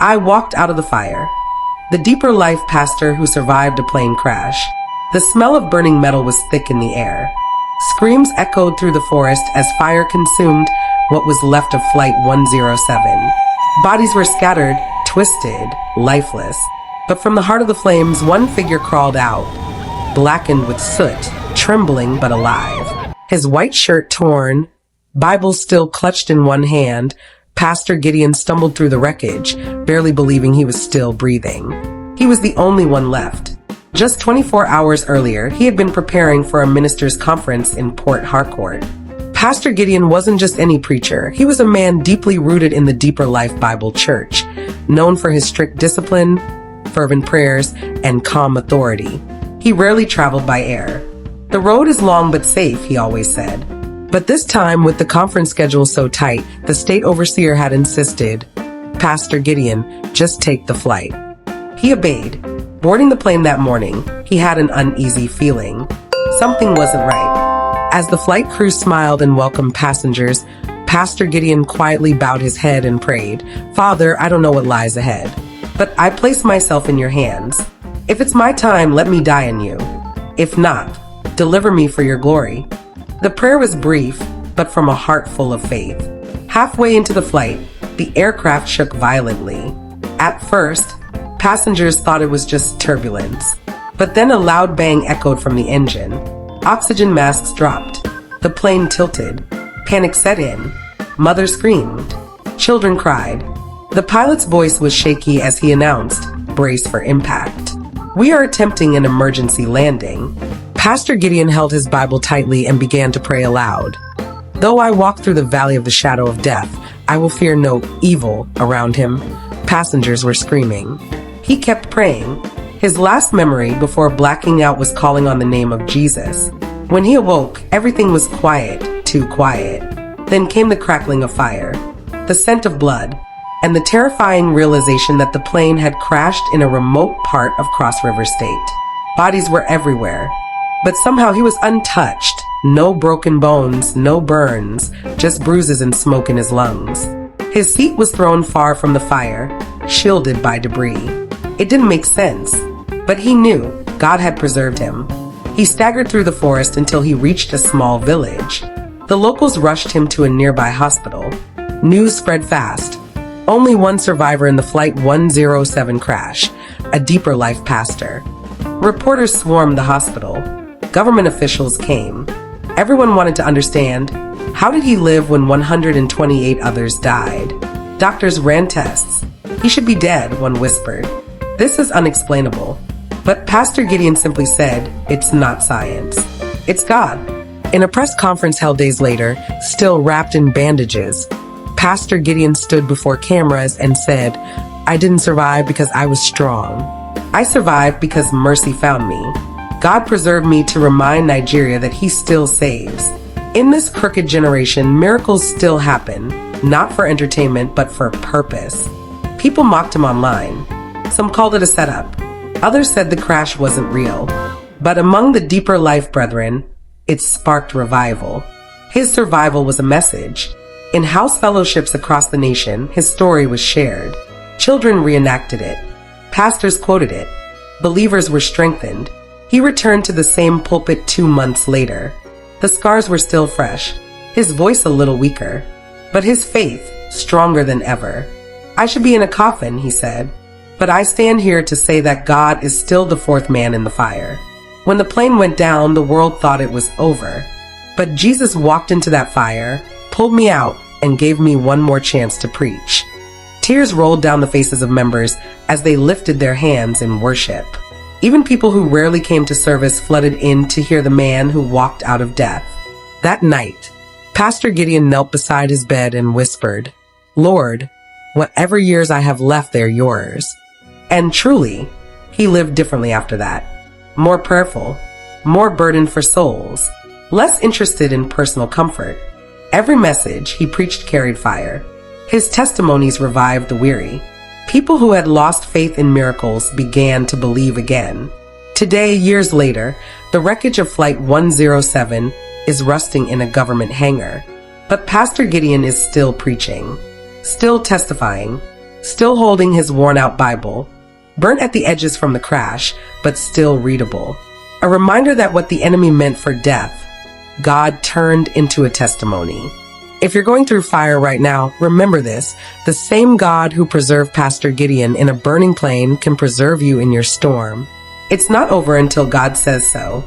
I walked out of the fire. The deeper life pastor who survived a plane crash. The smell of burning metal was thick in the air. Screams echoed through the forest as fire consumed what was left of Flight 107. Bodies were scattered, twisted, lifeless. But from the heart of the flames, one figure crawled out, blackened with soot, trembling but alive. His white shirt torn, Bible still clutched in one hand, Pastor Gideon stumbled through the wreckage, barely believing he was still breathing. He was the only one left. Just 24 hours earlier, he had been preparing for a ministers' conference in Port Harcourt. Pastor Gideon wasn't just any preacher. He was a man deeply rooted in the Deeper Life Bible Church, known for his strict discipline, fervent prayers, and calm authority. He rarely traveled by air. The road is long but safe, he always said. But this time, with the conference schedule so tight, the state overseer had insisted, Pastor Gideon, just take the flight. He obeyed. Boarding the plane that morning, he had an uneasy feeling. Something wasn't right. As the flight crew smiled and welcomed passengers, Pastor Gideon quietly bowed his head and prayed, Father, I don't know what lies ahead, but I place myself in your hands. If it's my time, let me die in you. If not, deliver me for your glory. The prayer was brief, but from a heart full of faith. Halfway into the flight, the aircraft shook violently. At first, passengers thought it was just turbulence. But then a loud bang echoed from the engine. Oxygen masks dropped. The plane tilted. Panic set in. Mothers screamed. Children cried. The pilot's voice was shaky as he announced, brace for impact. We are attempting an emergency landing. Pastor Gideon held his Bible tightly and began to pray aloud. Though I walk through the valley of the shadow of death, I will fear no evil. Around him, passengers were screaming. He kept praying. His last memory before blacking out was calling on the name of Jesus. When he awoke, everything was quiet, too quiet. Then came the crackling of fire, the scent of blood, and the terrifying realization that the plane had crashed in a remote part of Cross River State. Bodies were everywhere. But somehow he was untouched. No broken bones, no burns, just bruises and smoke in his lungs. His seat was thrown far from the fire, shielded by debris. It didn't make sense, but he knew God had preserved him. He staggered through the forest until he reached a small village. The locals rushed him to a nearby hospital. News spread fast. Only one survivor in the Flight 107 crash, a Deeper Life pastor. Reporters swarmed the hospital. Government officials came. Everyone wanted to understand, how did he live when 128 others died? Doctors ran tests. He should be dead, one whispered. This is unexplainable. But Pastor Gideon simply said, it's not science. It's God. In a press conference held days later, still wrapped in bandages, Pastor Gideon stood before cameras and said, I didn't survive because I was strong. I survived because mercy found me. God preserved me to remind Nigeria that he still saves. In this crooked generation, miracles still happen, not for entertainment, but for purpose. People mocked him online. Some called it a setup. Others said the crash wasn't real. But among the Deeper Life brethren, it sparked revival. His survival was a message. In house fellowships across the nation, his story was shared. Children reenacted it. Pastors quoted it. Believers were strengthened. He returned to the same pulpit 2 months later. The scars were still fresh, his voice a little weaker, but his faith stronger than ever. I should be in a coffin, he said, but I stand here to say that God is still the fourth man in the fire. When the plane went down, the world thought it was over. But Jesus walked into that fire, pulled me out, and gave me one more chance to preach. Tears rolled down the faces of members as they lifted their hands in worship. Even people who rarely came to service flooded in to hear the man who walked out of death. That night, Pastor Gideon knelt beside his bed and whispered, Lord, whatever years I have left, they're yours. And truly, he lived differently after that. More prayerful, more burdened for souls, less interested in personal comfort. Every message he preached carried fire. His testimonies revived the weary. People who had lost faith in miracles began to believe again. Today, years later, the wreckage of Flight 107 is rusting in a government hangar. But Pastor Gideon is still preaching, still testifying, still holding his worn-out Bible, burnt at the edges from the crash, but still readable. A reminder that what the enemy meant for death, God turned into a testimony. If you're going through fire right now, remember this. The same God who preserved Pastor Gideon in a burning plane can preserve you in your storm. It's not over until God says so.